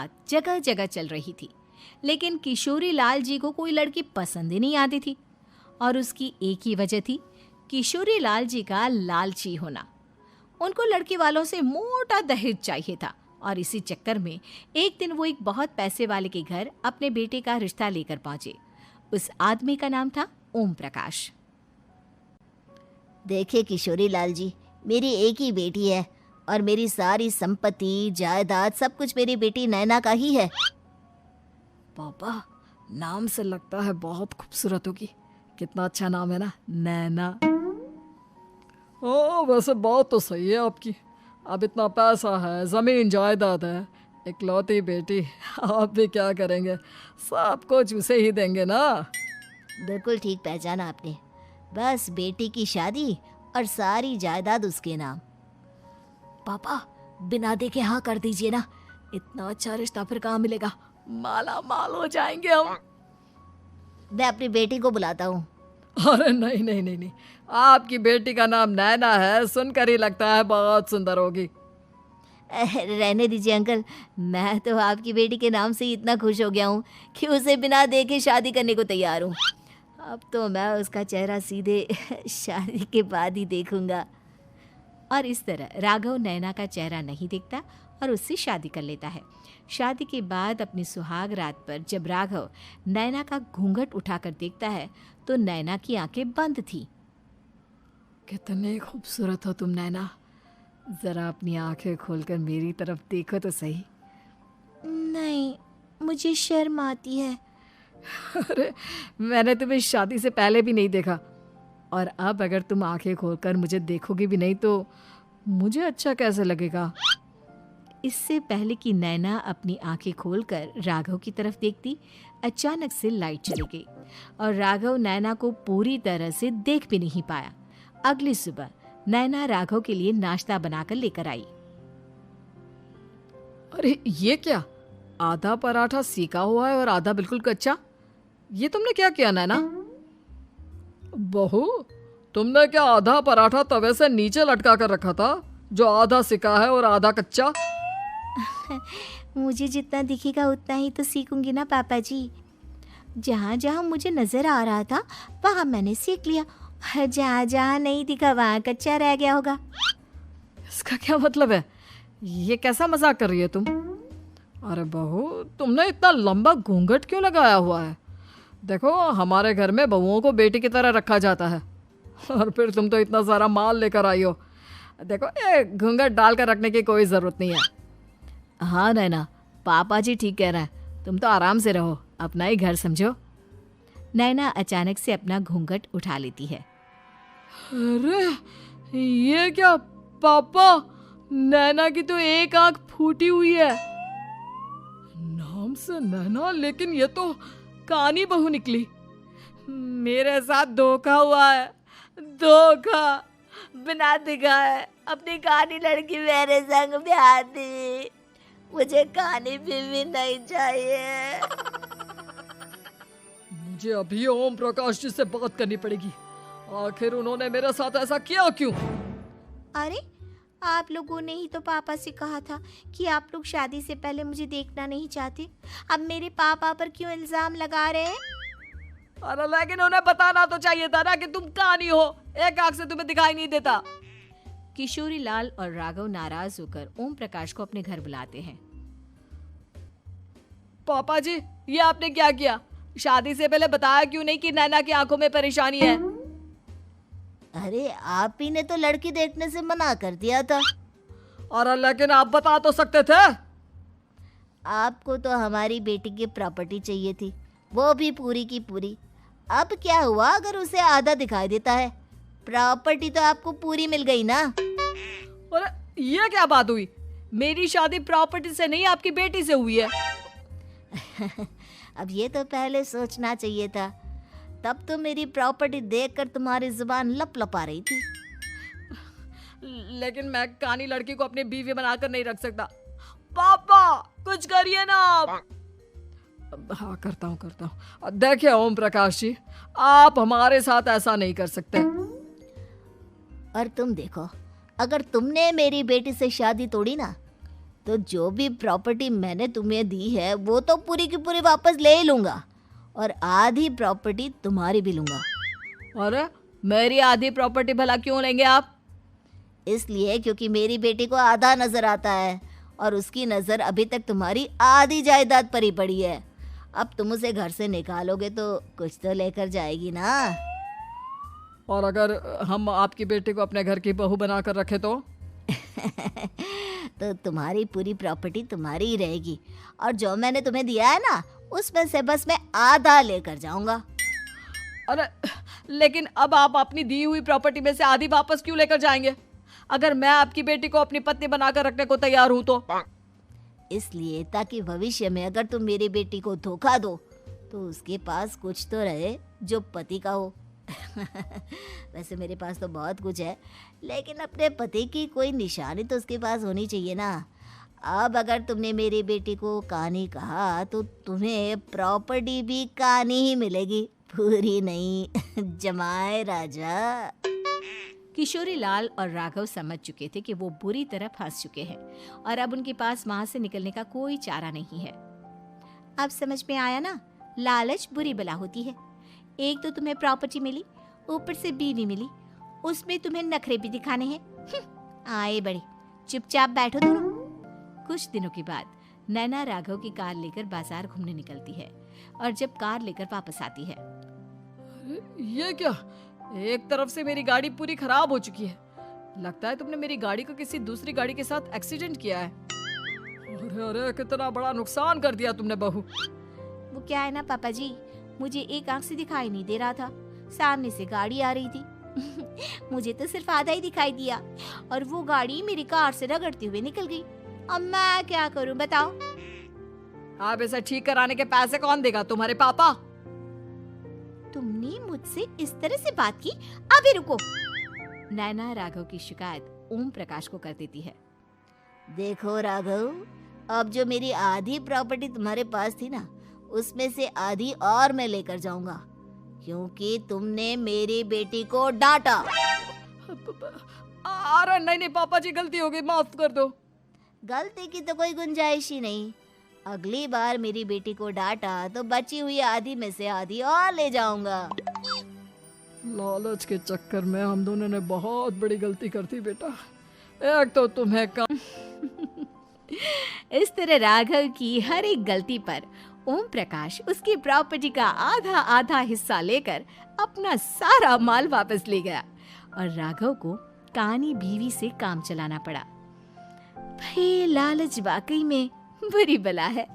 बात जगह जगह चल रही थी, लेकिन किशोरी लाल जी को कोई लड़की पसंद ही नहीं आती थी। और उसकी एक ही वजह थी, किशोरी लाल जी का लालची होना। उनको लड़की वालों से मोटा दहेज चाहिए था और इसी चक्कर में एक दिन वो एक बहुत पैसे वाले के घर अपने बेटे का रिश्ता लेकर पहुंचे। उस आदमी का नाम था ओम प्रकाश। देखिए किशोरी लाल जी, मेरी एक ही बेटी है और मेरी सारी संपत्ति जायदाद सब कुछ मेरी बेटी नैना का ही है। पापा, नाम से लगता है बहुत खूबसूरत होगी। कितना अच्छा नाम है ना, नैना। ओ, वैसे बात तो सही है आपकी। अब इतना पैसा है, जमीन जायदाद है, इकलौती बेटी, आप भी क्या करेंगे? सब कुछ उसे ही देंगे ना। बिल्कुल ठीक पहचाना आपने। बस बेटी की शादी और सारी जायदाद उसके नाम। पापा, बिना देखे हाँ कर दीजिए ना। इतना अच्छा रिश्ता फिर कहाँ मिलेगा? माला माल हो जाएंगे हम। मैं अपनी बेटी को बुलाता हूँ। अरे नहीं नहीं नहीं नहीं, आपकी बेटी का नाम नैना है, सुनकर ही लगता है बहुत सुंदर होगी। रहने दीजिए अंकल, मैं तो आपकी बेटी के नाम से ही इतना खुश हो गया हूँ कि उसे बिना देखे शादी करने को तैयार हूँ। अब तो मैं उसका चेहरा सीधे शादी के बाद ही देखूंगा। और इस तरह राघव नैना का चेहरा नहीं देखता और उससे शादी कर लेता है। शादी के बाद अपनी सुहाग रात पर जब राघव नैना का घूंघट उठाकर देखता है तो नैना की आंखें बंद थी। कितने खूबसूरत हो तुम नैना, जरा अपनी आंखें खोलकर मेरी तरफ देखो तो सही। नहीं, मुझे शर्म आती है। अरे, मैंने तुम्हें शादी से पहले भी नहीं देखा और अब अगर तुम आंखें खोलकर मुझे देखोगी भी नहीं तो मुझे अच्छा कैसे लगेगा? इससे पहले कि नैना अपनी आंखें खोलकर राघव की तरफ देखती, अचानक से लाइट चली गई और राघव नैना को पूरी तरह से देख भी नहीं पाया। अगली सुबह नैना राघव के लिए नाश्ता बनाकर लेकर आई। अरे ये क्या, आधा पराठा सेका हुआ है और आधा बिल्कुल कच्चा। ये तुमने क्या किया नैना? बहू, तुमने क्या आधा पराठा तवे से नीचे लटका कर रखा था जो आधा सेका है और आधा कच्चा? मुझे जितना दिखेगा उतना ही तो सीखूंगी ना पापा जी। जहाँ जहाँ मुझे नजर आ रहा था वहाँ मैंने सीख लिया, जहाँ जहाँ नहीं दिखा वहाँ कच्चा रह गया होगा। इसका क्या मतलब है? ये कैसा मजाक कर रही है तुम? अरे बहू, तुमने इतना लंबा घूंघट क्यों लगाया हुआ है? देखो, हमारे घर में बहुओं को बेटी की तरह रखा जाता है और फिर तुम तो इतना सारा माल लेकर आई हो। देखो, ये घूंघट डालकर रखने की कोई ज़रूरत नहीं है। हाँ नैना, पापा जी ठीक कह रहे हैं, तुम तो आराम से रहो, अपना ही घर समझो। नैना अचानक से अपना घूंघट उठा लेती है। अरे ये क्या पापा, नैना की तो एक आंख फूटी हुई है। नाम से नैना, लेकिन ये तो कानी बहू निकली। मेरे साथ धोखा हुआ है, धोखा। बिना दिखाए अपनी कहानी लड़की मेरे संग ब्याह दी। मुझे कहानी भी नहीं चाहिए। मुझे अभी ओम प्रकाश जी से बात करनी पड़ेगी। आखिर उन्होंने मेरे साथ ऐसा किया क्यों? अरे, आप लोगों ने ही तो पापा से कहा था कि आप लोग शादी से पहले मुझे देखना नहीं चाहते। अब मेरे पापा पर क्यों इल्जाम लगा रहे हैं? अरे लेकिन उन्हें बताना तो चाहिए था ना कि तुम कहानी हो, एक आंख से तुम्हें दिखाई नहीं देता। किशोरी लाल और राघव नाराज होकर ओम प्रकाश को अपने घर बुलाते हैं। पापा जी, ये आपने क्या किया? शादी से पहले बताया क्यों नहीं कि नैना की आंखों में परेशानी है? अरे, आप ही ने तो लड़की देखने से मना कर दिया था। और लेकिन आप बता तो सकते थे। आपको तो हमारी बेटी की प्रॉपर्टी चाहिए थी, वो भी पूरी की पूरी। अब क्या हुआ अगर उसे आधा दिखाई देता है? प्रॉपर्टी तो आपको पूरी मिल गई ना। अरे ये क्या बात हुई? मेरी शादी प्रॉपर्टी से नहीं, आपकी बेटी से हुई है। अब ये तो पहले सोचना चाहिए था। तब तो मेरी प्रॉपर्टी देखकर तुम्हारी जुबान लप लपा रही थी। लेकिन मैं कानी लड़की को अपनी बीवी बनाकर नहीं रख सकता। पापा, कुछ करिए ना आप। हाँ, करता हूँ। देखिए ओम प्रकाश जी, आप हमारे साथ ऐसा नहीं कर सकते। और तुम देखो, अगर तुमने मेरी बेटी से शादी तोड़ी ना तो जो भी प्रॉपर्टी मैंने तुम्हें दी है वो तो पूरी की पूरी वापस ले ही लूँगा और आधी प्रॉपर्टी तुम्हारी भी लूँगा। अरे मेरी आधी प्रॉपर्टी भला क्यों लेंगे आप? इसलिए क्योंकि मेरी बेटी को आधा नज़र आता है और उसकी नज़र अभी तक तुम्हारी आधी जायदाद पर ही पड़ी है। अब तुम उसे घर से निकालोगे तो कुछ तो लेकर जाएगी ना। और अगर हम आपकी बेटी को अपने घर की बहू बनाकर रखे तो? तो तुम्हारी पूरी प्रॉपर्टी तुम्हारी ही रहेगी और जो मैंने तुम्हें दिया है ना उसमें से बस मैं आधा लेकर जाऊंगा। अरे लेकिन अब आप अपनी दी हुई प्रॉपर्टी में से आधी वापस क्यों लेकर जाएंगे? अगर मैं आपकी बेटी को अपनी पत्नी बनाकर रखने को तैयार हूं तो? इसलिए ताकि भविष्य में अगर तुम मेरी बेटी को धोखा दो तो उसके पास कुछ तो रहे जो पति का हो। वैसे मेरे पास तो बहुत कुछ है लेकिन अपने पति की कोई निशानी तो उसके पास होनी चाहिए ना। अब अगर तुमने मेरी बेटी को कहानी कहा तो तुम्हें प्रॉपर्टी भी कहानी ही मिलेगी, पूरी नहीं। जमाए राजा। किशोरी लाल और राघव समझ चुके थे कि वो बुरी तरह फंस चुके हैं और अब उनके पास वहां से निकलने का कोई चारा नहीं है। अब समझ में आया ना, लालच बुरी बला होती है। एक तो तुम्हें प्रॉपर्टी मिली, ऊपर से बीवी मिली, उसमें तुम्हें नखरे भी दिखाने हैं। आए बड़े, चुपचाप बैठो दोनों। कुछ दिनों के बाद नैना राघव की कार लेकर बाजार घूमने निकलती है और जब कार लेकर वापस आती है, ये क्या? एक तरफ से मेरी गाड़ी पूरी खराब हो चुकी है। लगता है तुमने मेरी गाड़ी को किसी दूसरी गाड़ी के साथ एक्सीडेंट किया है। अरे अरे कितना बड़ा नुकसान कर दिया तुमने बहू। वो क्या है ना पापा जी, मुझे एक आंख से दिखाई नहीं दे रहा था, सामने से गाड़ी आ रही थी। मुझे तो सिर्फ आधा ही दिखाई दिया और वो गाड़ी मेरी कार से रगड़ते हुए निकल गई। अब मैं क्या करूं बताओ? आप इसे ठीक कराने के पैसे कौन देगा? तुम्हारे पापा। तुमने मुझसे इस तरह से बात की? अभी रुको। नैना राघव की शिकायत ओम प्रकाश को कर देती है। देखो राघव, अब जो मेरी आधी प्रॉपर्टी तुम्हारे पास थी ना उसमें से आधी और मैं लेकर जाऊंगा क्योंकि तुमने मेरी बेटी को डांटा। अरे नहीं पापा जी, गलती हो गई, माफ कर दो। गलती की तो कोई गुंजाइश ही नहीं। अगली बार मेरी बेटी को डांटा तो बची हुई आधी में से आधी और ले जाऊंगा। लालच के चक्कर में हम दोनों ने बहुत बड़ी गलती कर दी बेटा। एक तो तुम्हें कम। इस तरह राघव की हर एक गलती पर ओम प्रकाश उसकी प्रॉपर्टी का आधा आधा हिस्सा लेकर अपना सारा माल वापस ले गया और राघव को कानी बीवी से काम चलाना पड़ा। भाई लालच वाकई में बुरी बला है।